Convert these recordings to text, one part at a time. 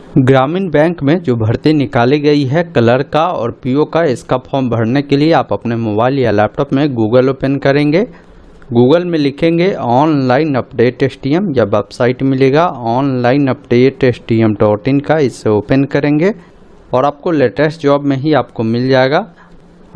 ग्रामीण बैंक में जो भर्ती निकाली गई है कलर का और पीओ का, इसका फॉर्म भरने के लिए आप अपने मोबाइल या लैपटॉप में गूगल ओपन करेंगे। गूगल में लिखेंगे ऑनलाइन अपडेट STM या वेबसाइट मिलेगा ऑनलाइन अपडेट STM.in का, इसे ओपन करेंगे और आपको लेटेस्ट जॉब में ही आपको मिल जाएगा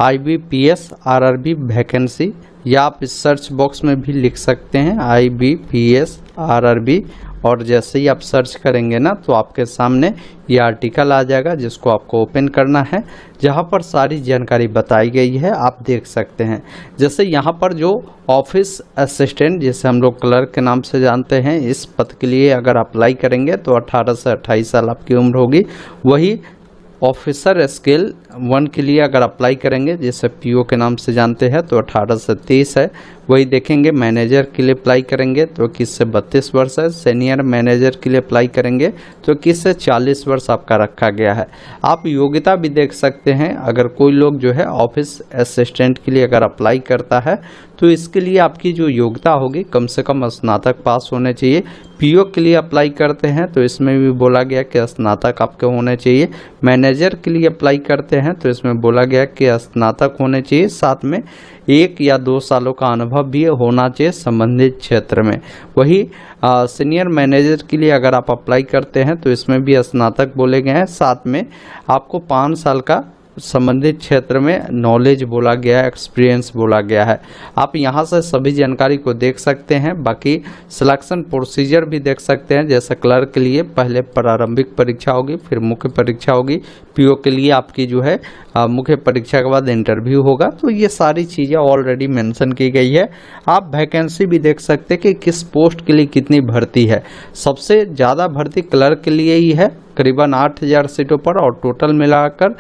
IBPS RRB वैकेंसी, या आप इस सर्च बॉक्स में भी लिख सकते हैं IBPS RRB, और जैसे ही आप सर्च करेंगे ना तो आपके सामने ये आर्टिकल आ जाएगा जिसको आपको ओपन करना है, जहाँ पर सारी जानकारी बताई गई है आप देख सकते हैं। जैसे यहाँ पर जो ऑफिस असिस्टेंट, जिसे हम लोग क्लर्क के नाम से जानते हैं, इस पद के लिए अगर अप्लाई करेंगे तो 18 से 28 साल आपकी उम्र होगी। वही ऑफिसर स्केल 1 के लिए अगर अप्लाई करेंगे, जिसे PO के नाम से जानते हैं, तो 18 से 30 है। वही देखेंगे मैनेजर के लिए अप्लाई करेंगे तो 21 से 32 वर्ष है। सीनियर मैनेजर के लिए अप्लाई करेंगे तो 21 से 40 वर्ष आपका रखा गया है। आप योग्यता भी देख सकते हैं, अगर कोई लोग जो है ऑफिस असिस्टेंट के लिए अगर अप्लाई करता है तो इसके लिए आपकी जो योग्यता होगी कम से कम स्नातक पास होने चाहिए। PO के लिए अप्लाई करते हैं तो इसमें भी बोला गया कि स्नातक आपके होने चाहिए। मैनेजर के लिए अप्लाई करते हैं तो इसमें बोला गया कि स्नातक होने चाहिए, साथ में 1 या 2 सालों का अनुभव भी होना चाहिए संबंधित क्षेत्र में। वही सीनियर मैनेजर के लिए अगर आप अप्लाई करते हैं तो इसमें भी स्नातक बोले गए हैं, साथ में आपको 5 साल का संबंधित क्षेत्र में नॉलेज बोला गया है, एक्सपीरियंस बोला गया है। आप यहां से सभी जानकारी को देख सकते हैं। बाकी सिलेक्शन प्रोसीजर भी देख सकते हैं। जैसे क्लर्क के लिए पहले प्रारंभिक परीक्षा होगी, फिर मुख्य परीक्षा होगी। PO के लिए आपकी जो है मुख्य परीक्षा के बाद इंटरव्यू होगा। तो ये सारी चीज़ें ऑलरेडी मेंशन की गई है। आप वैकेंसी भी देख सकते हैं कि किस पोस्ट के लिए कितनी भर्ती है। सबसे ज़्यादा भर्ती क्लर्क के लिए ही है, करीबन 8000 सीटों पर, और टोटल मिलाकर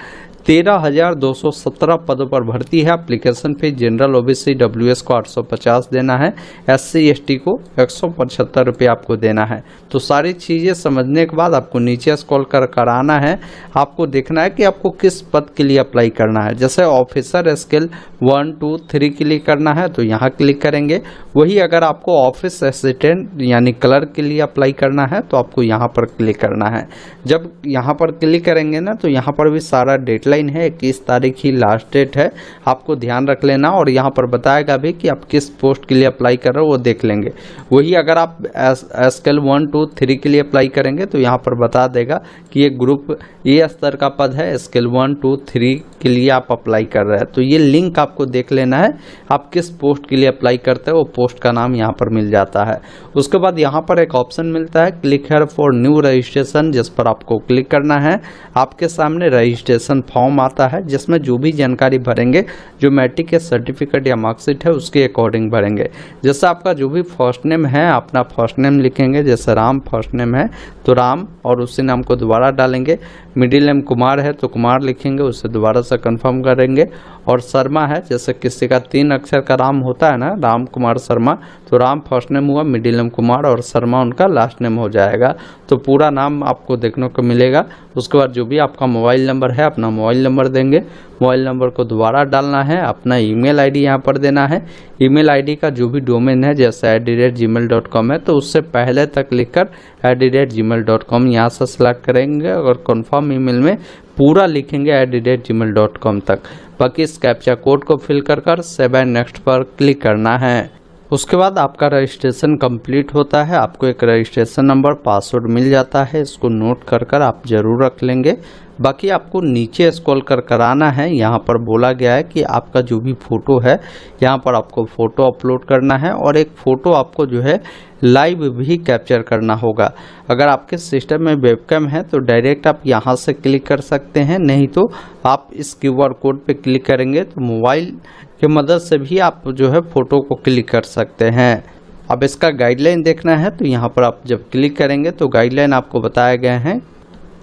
13,217 पदों पर भर्ती है। Application fees general OBC WS को 850 देना है, SC ST को 175 रुपये आपको देना है। तो सारी चीज़ें समझने के बाद आपको नीचे स्क्रॉल कर आना है। आपको देखना है कि आपको किस पद के लिए अप्लाई करना है। जैसे ऑफिसर स्केल 1, 2, 3 के लिए करना है तो यहाँ क्लिक करेंगे। वही अगर आपको ऑफिस असिस्टेंट यानी क्लर्क के लिए अप्लाई करना है तो आपको यहाँ पर क्लिक करना है। जब यहाँ पर क्लिक करेंगे ना तो यहाँ पर भी सारा डेटलाइन है, 21 तारीख ही लास्ट डेट है, आपको ध्यान रख लेना। और यहाँ पर बताएगा भी कि आप किस पोस्ट के लिए अप्लाई कर रहे हो वो देख लेंगे। वही अगर आप स्केल 1, 2, 3 के लिए अप्लाई करेंगे तो यहाँ पर बता देगा कि ये ग्रुप A स्तर का पद है, स्केल 1, 2, 3 के लिए आप अप्लाई कर रहे हैं। तो ये लिंक आपको देख लेना है, आप किस पोस्ट के लिए अप्लाई करते हो वो पोस्ट का नाम यहाँ पर मिल जाता है। उसके बाद यहाँ पर एक ऑप्शन मिलता है click here for new registration, जिस पर आपको क्लिक करना है। आपके सामने रजिस्ट्रेशन फॉर्म आता है जिसमें जो भी जानकारी भरेंगे, जो मैट्रिक के सर्टिफिकेट या मार्कशीट है उसके अकॉर्डिंग भरेंगे। जैसे आपका जो भी फर्स्ट नेम है अपना फर्स्ट नेम लिखेंगे, जैसे राम फर्स्ट नेम है तो राम और उसी नाम को दोबारा डालेंगे। मिडिल नेम कुमार है तो कुमार लिखेंगे, उसे दोबारा से कंफर्म करेंगे। और शर्मा है, जैसे किसी का 3 अक्षर का राम होता है ना, राम कुमार शर्मा, तो राम फर्स्ट नेम हुआ, मिडिल नेम कुमार और शर्मा उनका लास्ट नेम हो जाएगा। तो पूरा नाम आपको देखने को मिलेगा। उसके बाद जो भी आपका मोबाइल नंबर है अपना मोबाइल नंबर देंगे। मोबाइल नंबर को दोबारा डालना है, अपना ईमेल आईडी यहाँ पर देना है। ईमेल आईडी का जो भी डोमेन है जैसे @gmail.com है तो उससे पहले तक लिखकर @gmail.com यहाँ से सिलेक्ट करेंगे और कन्फर्म ईमेल में पूरा लिखेंगे @gmail.com तक। बाकी इस कैप्चा कोड को फिल कर सेव एंड नेक्स्ट पर क्लिक करना है। उसके बाद आपका रजिस्ट्रेशन कंप्लीट होता है। आपको एक रजिस्ट्रेशन नंबर पासवर्ड मिल जाता है, इसको नोट कर आप जरूर रख लेंगे। बाकी आपको नीचे स्क्रॉल कर आना है। यहाँ पर बोला गया है कि आपका जो भी फ़ोटो है यहाँ पर आपको फ़ोटो अपलोड करना है और एक फ़ोटो आपको जो है लाइव भी कैप्चर करना होगा। अगर आपके सिस्टम में वेबकैम है तो डायरेक्ट आप यहाँ से क्लिक कर सकते हैं, नहीं तो आप इस QR कोड पे क्लिक करेंगे तो मोबाइल की मदद से भी आप जो है फ़ोटो को क्लिक कर सकते हैं। अब इसका गाइडलाइन देखना है तो यहाँ पर आप जब क्लिक करेंगे तो गाइडलाइन आपको बताए गए हैं,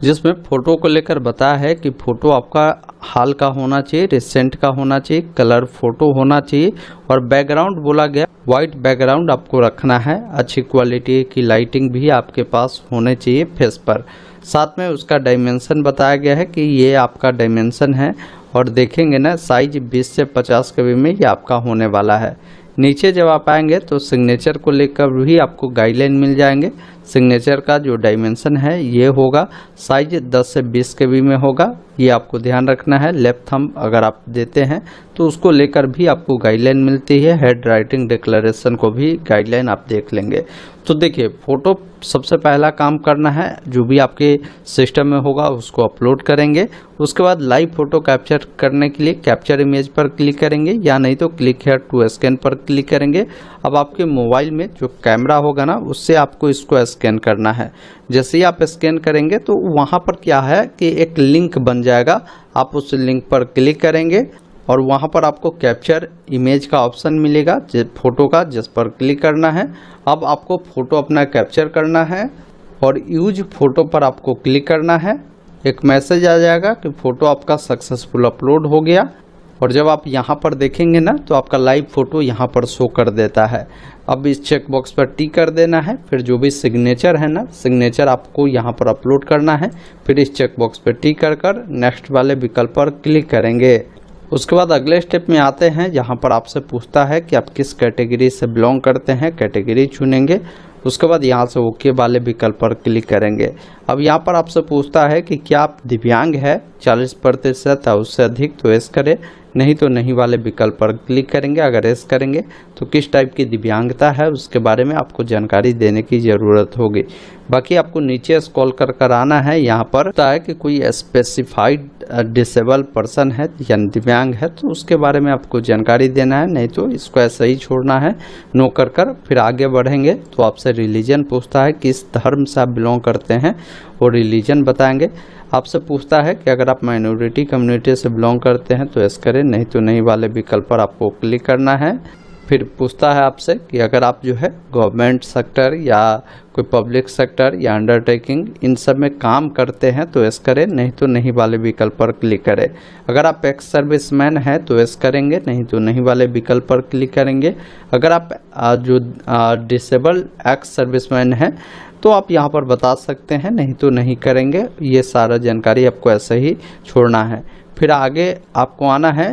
जिसमें फ़ोटो को लेकर बताया है कि फ़ोटो आपका हाल का होना चाहिए, रिसेंट का होना चाहिए, कलर फ़ोटो होना चाहिए और बैकग्राउंड बोला गया वाइट बैकग्राउंड आपको रखना है। अच्छी क्वालिटी की लाइटिंग भी आपके पास होने चाहिए फेस पर। साथ में उसका डायमेंशन बताया गया है कि ये आपका डायमेंशन है और देखेंगे ना साइज 20 से 50 kb में ये आपका होने वाला है। नीचे जब आप आएंगे तो सिग्नेचर को लेकर भी आपको गाइडलाइन मिल जाएंगे। सिग्नेचर का जो डायमेंशन है ये होगा, साइज 10 से 20 KB में होगा, ये आपको ध्यान रखना है। लेफ्ट थंब अगर आप देते हैं तो उसको लेकर भी आपको गाइडलाइन मिलती है। हेड राइटिंग डिक्लेरेशन को भी गाइडलाइन आप देख लेंगे। तो देखिए, फ़ोटो सबसे पहला काम करना है, जो भी आपके सिस्टम में होगा उसको अपलोड करेंगे। उसके बाद लाइव फ़ोटो कैप्चर करने के लिए कैप्चर इमेज पर क्लिक करेंगे, या नहीं तो क्लिक हियर टू स्कैन पर क्लिक करेंगे। अब आपके मोबाइल में जो कैमरा होगा ना, उससे आपको इसको स्कैन करना है। जैसे ही आप स्कैन करेंगे तो वहाँ पर क्या है कि एक लिंक बन जाएगा, आप उस लिंक पर क्लिक करेंगे और वहाँ पर आपको कैप्चर इमेज का ऑप्शन मिलेगा फ़ोटो का, जिस पर क्लिक करना है। अब आपको फ़ोटो अपना कैप्चर करना है और यूज फ़ोटो पर आपको क्लिक करना है। एक मैसेज आ जाएगा कि फ़ोटो आपका सक्सेसफुल अपलोड हो गया, और जब आप यहाँ पर देखेंगे ना तो आपका लाइव फ़ोटो यहाँ पर शो कर देता है। अब इस चेक बॉक्स पर टिक कर देना है, फिर जो भी सिग्नेचर है ना, सिग्नेचर आपको यहाँ पर अपलोड करना है। फिर इस चेक बॉक्स पर टिक कर नेक्स्ट वाले विकल्प पर क्लिक करेंगे। उसके बाद अगले स्टेप में आते हैं, जहाँ पर आपसे पूछता है कि आप किस कैटेगरी से बिलोंग करते हैं, कैटेगरी चुनेंगे। उसके बाद यहाँ से ओके वाले विकल्प पर क्लिक करेंगे। अब यहाँ पर आपसे पूछता है कि क्या आप दिव्यांग है 40% या उससे अधिक, तो यस करें, नहीं तो नहीं वाले विकल्प पर क्लिक करेंगे। अगर यस करेंगे तो किस टाइप की दिव्यांगता है उसके बारे में आपको जानकारी देने की ज़रूरत होगी। बाकी आपको नीचे स्क्रॉल कर आना है, यहाँ पर होता है कि कोई स्पेसिफाइड डिसेबल पर्सन है या दिव्यांग है तो उसके बारे में आपको जानकारी देना है, नहीं तो इसको ऐसे ही छोड़ना है नो कर। फिर आगे बढ़ेंगे तो आपसे रिलीजन पूछता है किस धर्म से आप बिलोंग करते हैं, और रिलीजन बताएंगे। आपसे पूछता है कि अगर आप माइनॉरिटी कम्युनिटी से बिलोंग करते हैं तो यस करें, नहीं तो नहीं वाले विकल्प पर आपको क्लिक करना है। फिर पूछता है आपसे कि अगर आप जो है गवर्नमेंट सेक्टर या कोई पब्लिक सेक्टर या अंडरटेकिंग इन सब में काम करते हैं तो यस करें, नहीं तो नहीं वाले विकल्प पर क्लिक करें। अगर आप एक्स सर्विसमैन हैं तो यस करेंगे, नहीं तो नहीं वाले विकल्प पर क्लिक करेंगे। अगर आप जो डिसेबल एक्स सर्विसमैन हैं तो आप यहाँ पर बता सकते हैं, नहीं तो नहीं करेंगे। ये सारा जानकारी आपको ऐसे ही छोड़ना है। फिर आगे आपको आना है।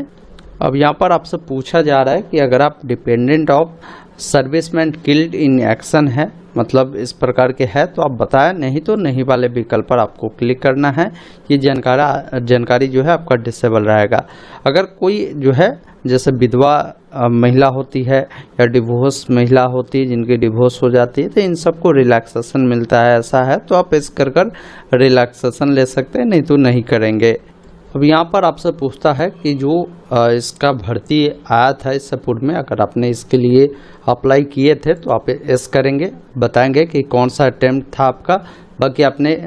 अब यहाँ पर आपसे पूछा जा रहा है कि अगर आप dependent of serviceman killed in action है, मतलब इस प्रकार के है, तो आप बताएं, नहीं तो नहीं वाले विकल्प पर आपको क्लिक करना है। ये जानकारी जो है आपका डिसेबल रहेगा। अगर कोई जो है जैसे विधवा महिला होती है या डिवोर्स महिला होती है, जिनकी डिवोर्स हो जाती है, तो इन सबको रिलैक्सेशन मिलता है, ऐसा है तो आप इस कर रिलैक्सेशन ले सकते हैं, नहीं तो नहीं करेंगे। अब यहाँ पर आपसे पूछता है कि जो इसका भर्ती आया था इससे पूर्व में, अगर आपने इसके लिए अप्लाई किए थे तो आप एस करेंगे, बताएंगे कि कौन सा अटेम्प्ट था आपका। बाकी आपने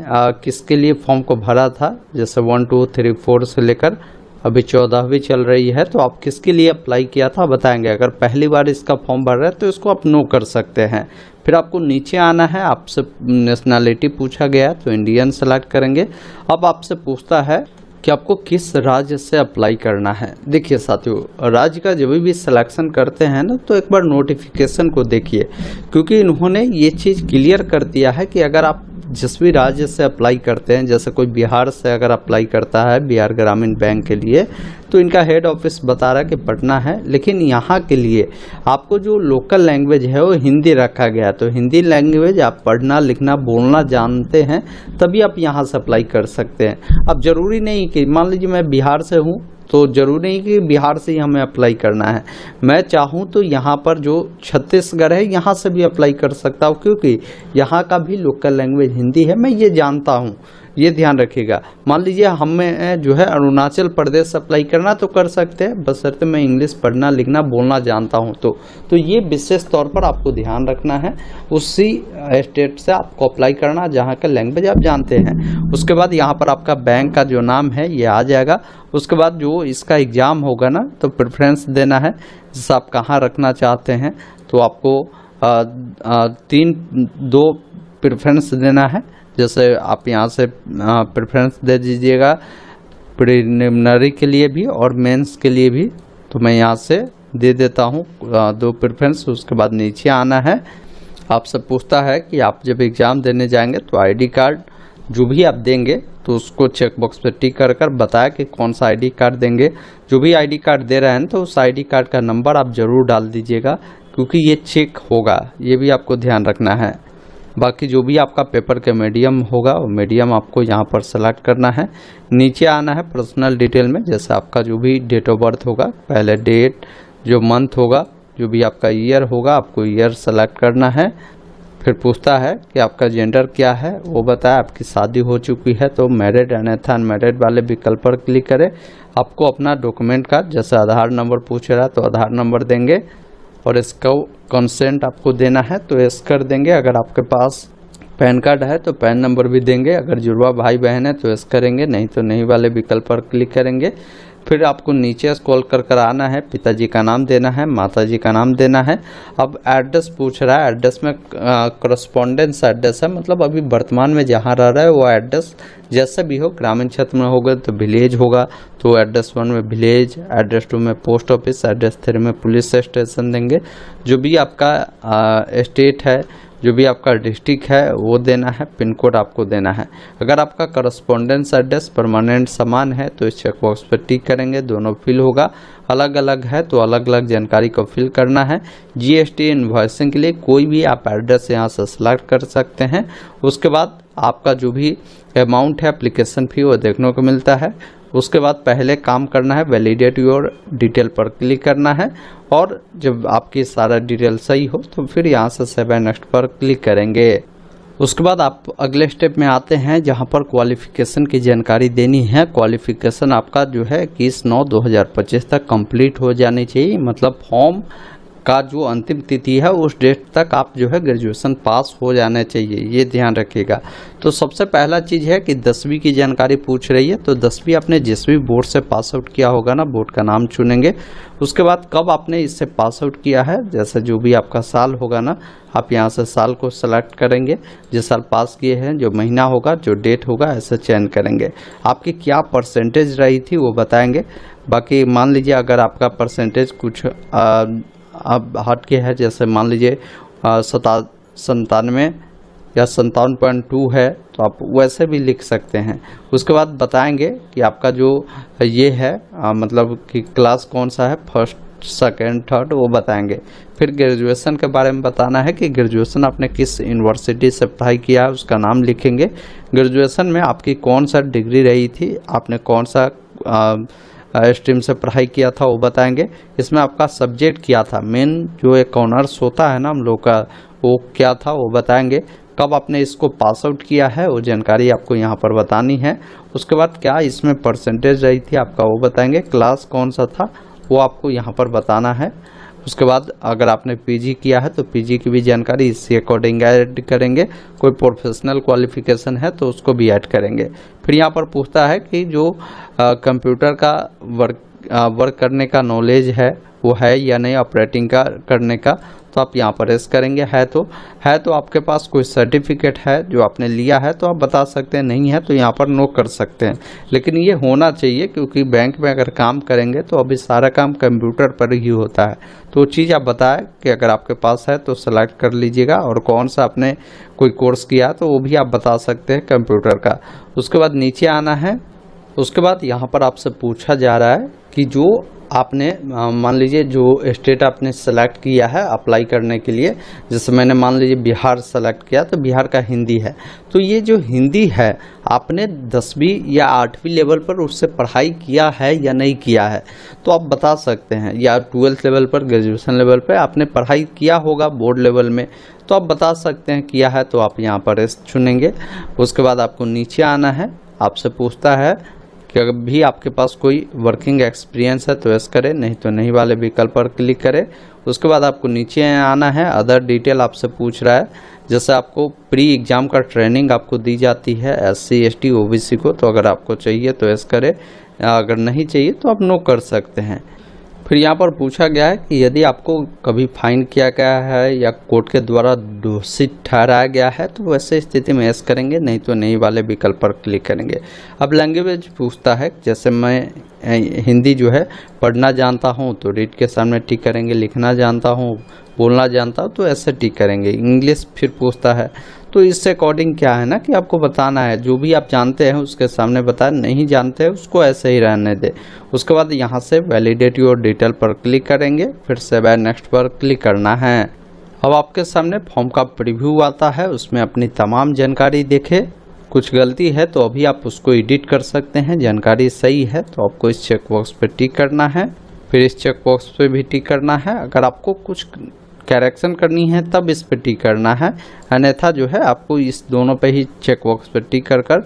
किसके लिए फॉर्म को भरा था, जैसे 1, 2, 3, 4 से लेकर अभी 14वीं चल रही है, तो आप किसके लिए अप्लाई किया था बताएंगे। अगर पहली बार इसका फॉर्म भर रहे हैं तो इसको आप नो कर सकते हैं। फिर आपको नीचे आना है, आपसे नेशनैलिटी पूछा गया तो इंडियन सेलेक्ट करेंगे। अब आपसे पूछता है कि आपको किस राज्य से अप्लाई करना है। देखिए साथियों, राज्य का जब भी सिलेक्शन करते हैं ना तो एक बार नोटिफिकेशन को देखिए, क्योंकि इन्होंने ये चीज़ क्लियर कर दिया है कि अगर आप जिस भी राज्य से अप्लाई करते हैं, जैसे कोई बिहार से अगर अप्लाई करता है बिहार ग्रामीण बैंक के लिए, तो इनका हेड ऑफिस बता रहा है कि पटना है, लेकिन यहाँ के लिए आपको जो लोकल लैंग्वेज है वो हिंदी रखा गया। तो हिंदी लैंग्वेज आप पढ़ना लिखना बोलना जानते हैं तभी आप यहाँ से अप्लाई कर सकते हैं। अब ज़रूरी नहीं कि मान लीजिए मैं बिहार से हूँ तो ज़रूरी नहीं कि बिहार से ही हमें अप्लाई करना है। मैं चाहूँ तो यहाँ पर जो छत्तीसगढ़ है यहाँ से भी अप्लाई कर सकता हूँ, क्योंकि यहाँ का भी लोकल लैंग्वेज हिंदी है, मैं ये जानता हूँ, ये ध्यान रखिएगा। मान लीजिए हमें जो है अरुणाचल प्रदेश से अप्लाई करना तो कर सकते हैं, बशर्ते मैं इंग्लिश पढ़ना लिखना बोलना जानता हूँ तो ये विशेष तौर पर आपको ध्यान रखना है। उसी स्टेट से आपको अप्लाई करना जहाँ का लैंग्वेज आप जानते हैं। उसके बाद यहाँ पर आपका बैंक का जो नाम है ये आ जाएगा। उसके बाद जो इसका एग्ज़ाम होगा ना तो प्रेफरेंस देना है, जैसे आप कहाँ रखना चाहते हैं तो आपको 2 प्रेफरेंस देना है। जैसे आप यहाँ से प्रेफरेंस दे दीजिएगा प्रीलिमिनरी के लिए भी और मेंस के लिए भी, तो मैं यहाँ से दे देता हूँ 2 प्रेफरेंस। उसके बाद नीचे आना है। आपसे पूछता है कि आप जब एग्ज़ाम देने जाएंगे तो आईडी कार्ड जो भी आप देंगे तो उसको चेक बॉक्स पे टिक कर बताया कि कौन सा आईडी कार्ड देंगे। जो भी आईडी कार्ड दे रहे हैं तो उस आईडी कार्ड का नंबर आप ज़रूर डाल दीजिएगा, क्योंकि ये चेक होगा, ये भी आपको ध्यान रखना है। बाकी जो भी आपका पेपर के मीडियम होगा वो मीडियम आपको यहाँ पर सेलेक्ट करना है। नीचे आना है पर्सनल डिटेल में, जैसे आपका जो भी डेट ऑफ बर्थ होगा, पहले डेट, जो मंथ होगा, जो भी आपका ईयर होगा आपको ईयर सेलेक्ट करना है। फिर पूछता है कि आपका जेंडर क्या है, वो बताए। आपकी शादी हो चुकी है तो मैरिड अन्यथा अनमैरिड वाले विकल्प पर क्लिक करें। आपको अपना डॉक्यूमेंट का जैसे आधार नंबर पूछ रहा है तो आधार नंबर देंगे और इसका कंसेंट आपको देना है तो यस कर देंगे। अगर आपके पास पैन कार्ड है तो पैन नंबर भी देंगे। अगर जुड़वा भाई बहन है तो यस करेंगे, नहीं तो नहीं वाले विकल्प पर क्लिक करेंगे। फिर आपको नीचे स्क्रॉल कर आना है, पिताजी का नाम देना है, माताजी का नाम देना है। अब एड्रेस पूछ रहा है, एड्रेस में करस्पॉन्डेंस एड्रेस है, मतलब अभी वर्तमान में जहाँ रह रहा है वो एड्रेस जैसा भी हो, ग्रामीण क्षेत्र में होगा तो विलेज होगा तो एड्रेस 1 में विलेज, एड्रेस 2 में पोस्ट ऑफिस, एड्रेस 3 में पुलिस स्टेशन देंगे। जो भी आपका स्टेट है, जो भी आपका डिस्ट्रिक्ट है वो देना है, पिन कोड आपको देना है। अगर आपका करस्पॉन्डेंस एड्रेस परमानेंट समान है तो इस चेकबॉक्स पर टिक करेंगे, दोनों फिल होगा। अलग अलग है तो अलग अलग जानकारी को फिल करना है। जीएसटी इनवॉइसिंग के लिए कोई भी आप एड्रेस यहाँ से सिलेक्ट कर सकते हैं। उसके बाद आपका जो भी अमाउंट है एप्लीकेशन फ़ी वो देखने को मिलता है। उसके बाद पहले काम करना है वैलिडेट योर डिटेल पर क्लिक करना है और जब आपकी सारा डिटेल सही हो तो फिर यहाँ से सेव नेक्स्ट पर क्लिक करेंगे। उसके बाद आप अगले स्टेप में आते हैं जहाँ पर क्वालिफिकेशन की जानकारी देनी है। क्वालिफिकेशन आपका जो है 21/9/2025 तक कंप्लीट हो जानी चाहिए, मतलब फॉर्म का जो अंतिम तिथि है उस डेट तक आप जो है ग्रेजुएशन पास हो जाना चाहिए, ये ध्यान रखिएगा। तो सबसे पहला चीज़ है कि 10वीं की जानकारी पूछ रही है तो 10वीं आपने जिस भी बोर्ड से पास आउट किया होगा ना, बोर्ड का नाम चुनेंगे। उसके बाद कब आपने इससे पास आउट किया है, जैसे जो भी आपका साल होगा ना, आप यहाँ से साल को सेलेक्ट करेंगे। जिस साल पास किए हैं जो महीना होगा, जो डेट होगा, ऐसे चयन करेंगे। आपकी क्या परसेंटेज रही थी वो बताएंगे। बाकी मान लीजिए अगर आपका परसेंटेज कुछ अब हट के है, जैसे मान लीजिए 97 या 57.2 है तो आप वैसे भी लिख सकते हैं। उसके बाद बताएंगे कि आपका जो ये है मतलब कि क्लास कौन सा है, फर्स्ट, सेकेंड, थर्ड, वो बताएंगे। फिर ग्रेजुएशन के बारे में बताना है कि ग्रेजुएशन आपने किस यूनिवर्सिटी से पढ़ाई किया है, उसका नाम लिखेंगे। ग्रेजुएशन में आपकी कौन सा डिग्री रही थी, आपने कौन सा स्ट्रीम से पढ़ाई किया था वो बताएंगे। इसमें आपका सब्जेक्ट क्या था, मेन जो एक ऑनर्स होता है ना हम लोग का, वो क्या था वो बताएंगे। कब आपने इसको पास आउट किया है वो जानकारी आपको यहाँ पर बतानी है। उसके बाद क्या इसमें परसेंटेज रही थी आपका वो बताएंगे। क्लास कौन सा था वो आपको यहाँ पर बताना है। उसके बाद अगर आपने पीजी किया है तो पीजी की भी जानकारी इसी अकॉर्डिंग ऐड करेंगे। कोई प्रोफेशनल क्वालिफिकेशन है तो उसको भी ऐड करेंगे। फिर यहाँ पर पूछता है कि जो कंप्यूटर का वर्क करने का नॉलेज है वो है या नहीं, ऑपरेटिंग का करने का, तो आप यहाँ पर एस करेंगे। है तो आपके पास कोई सर्टिफिकेट है जो आपने लिया है तो आप बता सकते हैं, नहीं है तो यहाँ पर नो कर सकते हैं। लेकिन ये होना चाहिए क्योंकि बैंक में अगर काम करेंगे तो अभी सारा काम कंप्यूटर पर ही होता है। तो चीज़ आप बताएं कि अगर आपके पास है तो सेलेक्ट कर लीजिएगा, और कौन सा आपने कोई कोर्स किया तो वो भी आप बता सकते हैं कंप्यूटर का। उसके बाद नीचे आना है। उसके बाद यहाँ पर आपसे पूछा जा रहा है कि जो आपने मान लीजिए जो स्टेट आपने सेलेक्ट किया है अप्लाई करने के लिए, जैसे मैंने मान लीजिए बिहार सेलेक्ट किया तो बिहार का हिंदी है, तो ये जो हिंदी है आपने 10वीं या 8वीं लेवल पर उससे पढ़ाई किया है या नहीं किया है तो आप बता सकते हैं, या 12th लेवल पर, ग्रेजुएशन लेवल पर आपने पढ़ाई किया होगा बोर्ड लेवल में तो आप बता सकते हैं किया है, तो आप यहाँ पर चुनेंगे। उसके बाद आपको नीचे आना है। आपसे पूछता है कि अगर भी आपके पास कोई वर्किंग एक्सपीरियंस है तो यस करें, नहीं तो नहीं वाले विकल्प पर क्लिक करें। उसके बाद आपको नीचे आना है। अदर डिटेल आपसे पूछ रहा है, जैसे आपको प्री एग्ज़ाम का ट्रेनिंग आपको दी जाती है SC ST OBC को, तो अगर आपको चाहिए तो यस करें, अगर नहीं चाहिए तो आप नो कर सकते हैं। फिर यहाँ पर पूछा गया है कि यदि आपको कभी फाइन किया गया है या कोर्ट के द्वारा दोषी ठहराया गया है तो वैसे स्थिति में यस करेंगे, नहीं तो नहीं वाले विकल्प पर क्लिक करेंगे। अब लैंग्वेज पूछता है, जैसे मैं हिंदी जो है पढ़ना जानता हूँ तो रीड के सामने टिक करेंगे, लिखना जानता हूँ, बोलना जानता हूँ तो ऐसे टिक करेंगे। इंग्लिश फिर पूछता है तो इससे अकॉर्डिंग क्या है ना कि आपको बताना है, जो भी आप जानते हैं उसके सामने बताएं, नहीं जानते हैं उसको ऐसे ही रहने दें। उसके बाद यहाँ से वैलिडेट योर डिटेल पर क्लिक करेंगे, फिर सेव एंड नेक्स्ट पर क्लिक करना है। अब आपके सामने फॉर्म का प्रीव्यू आता है, उसमें अपनी तमाम जानकारी देखें। कुछ गलती है तो अभी आप उसको एडिट कर सकते हैं। जानकारी सही है तो आपको इस चेक बॉक्स पे टिक करना है, फिर इस चेक बॉक्स पे भी टिक करना है। अगर आपको कुछ करेक्शन करनी है तब इस पे टिक करना है, अन्यथा जो है आपको इस दोनों पे ही चेक बॉक्स पे टिक कर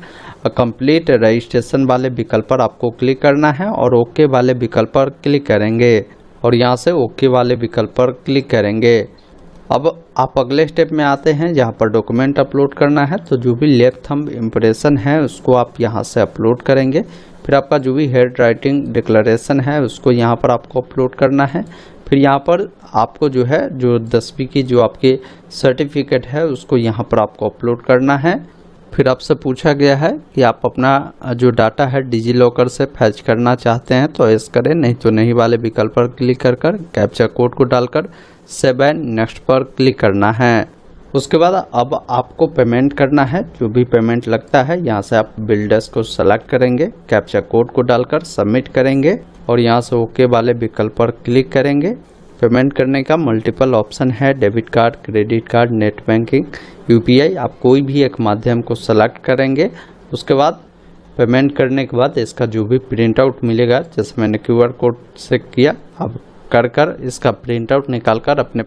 कंप्लीट रजिस्ट्रेशन वाले विकल्प पर आपको क्लिक करना है और ओके वाले विकल्प पर क्लिक करेंगे और यहाँ से ओके वाले विकल्प पर क्लिक करेंगे। अब आप अगले स्टेप में आते हैं जहाँ पर डॉक्यूमेंट अपलोड करना है। तो जो भी लेफ्ट थंब इम्प्रेशन है उसको आप यहाँ से अपलोड करेंगे। फिर आपका जो भी हेड राइटिंग डिक्लेरेशन है उसको यहाँ पर आपको अपलोड करना है। फिर यहाँ पर आपको जो है जो 10वीं की जो आपकी सर्टिफिकेट है उसको यहाँ पर आपको अपलोड करना है। फिर आपसे पूछा गया है कि आप अपना जो डाटा है डिजी लॉकर से फैच करना चाहते हैं तो यस करें, नहीं तो नहीं वाले विकल्प पर क्लिक कर कैप्चा कोड को डालकर सेव एंड नेक्स्ट पर क्लिक करना है। उसके बाद अब आपको पेमेंट करना है। जो भी पेमेंट लगता है यहाँ से आप बिल्डर्स को सेलेक्ट करेंगे, कैप्चा कोड को डालकर सबमिट करेंगे और यहाँ से ओके वाले विकल्प पर क्लिक करेंगे। पेमेंट करने का मल्टीपल ऑप्शन है, debit card, credit card, net banking, UPI. आप कोई भी एक माध्यम को सेलेक्ट करेंगे। उसके बाद पेमेंट करने के बाद इसका जो भी प्रिंट आउट मिलेगा, जैसे मैंने QR कोड से किया, अब कर इसका प्रिंट आउट निकाल कर अपने